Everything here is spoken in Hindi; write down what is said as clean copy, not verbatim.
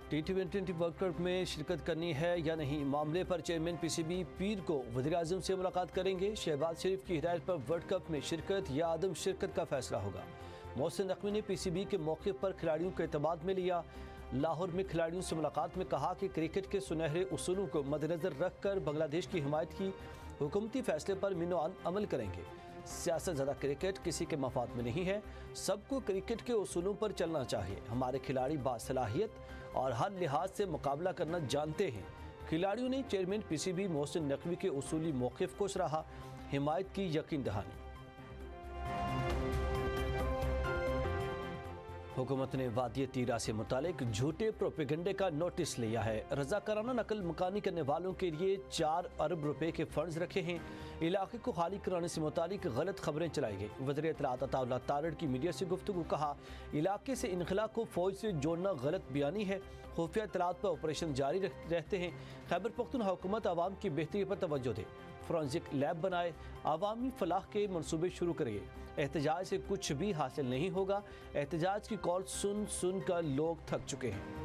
T20 वर्ल्ड कप में शिरकत करनी है या नहीं, मामले पर चेयरमैन पीसीबी पीर को वज़ीर-ए-आज़म से मुलाकात करेंगे। शहबाज शरीफ की हिदायत पर वर्ल्ड कप में शिरकत या आदम शिरकत का फैसला होगा। मोहसिन नकवी ने पीसीबी के मौके पर खिलाड़ियों को एतमाद में लिया। लाहौर में खिलाड़ियों से मुलाकात में कहा कि क्रिकेट के सुनहरे उसूलों को मद्देनजर रखकर बांग्लादेश की हिमायत की हुकूमती फैसले पर मिनो अमल करेंगे। सियासत ज़्यादा क्रिकेट किसी के मफाद में नहीं है, सबको क्रिकेट के उसूलों पर चलना चाहिए। हमारे खिलाड़ी बासलाहियत और हर लिहाज से मुकाबला करना जानते हैं। खिलाड़ियों ने चेयरमैन पीसीबी मोहसिन नकवी के उसूली मौक़िफ़ को सराहा, हिमायत की यकीन दहानी। हुकूमत ने वादी तीरा से मुतालिक झूठे प्रोपेगेंडे का नोटिस लिया है। रज़ाकाराना नकल मकानी करने वालों के लिए 4 अरब रुपए के फंड्स रखे हैं। इलाके को खाली कराने से मुतालिक गलत खबरें चलाई गई। वज़ीर इत्तलात अता तारड़ की मीडिया से गुफ्तगू, कहा इलाके से इनखला को फौज से जोड़ना गलत बयानी है। खुफिया इत्तलात पर ऑपरेशन जारी रहते हैं। खैबर पख्तूनख्वा हुकूमत आवाम की बेहतरी पर तवज्जो दे, फोरेंसिक लैब बनाए, आवामी फलाह के मनसूबे शुरू करिए। एहतजाज से कुछ भी हासिल नहीं होगा। एहतजाज की कॉल सुन कर लोग थक चुके हैं।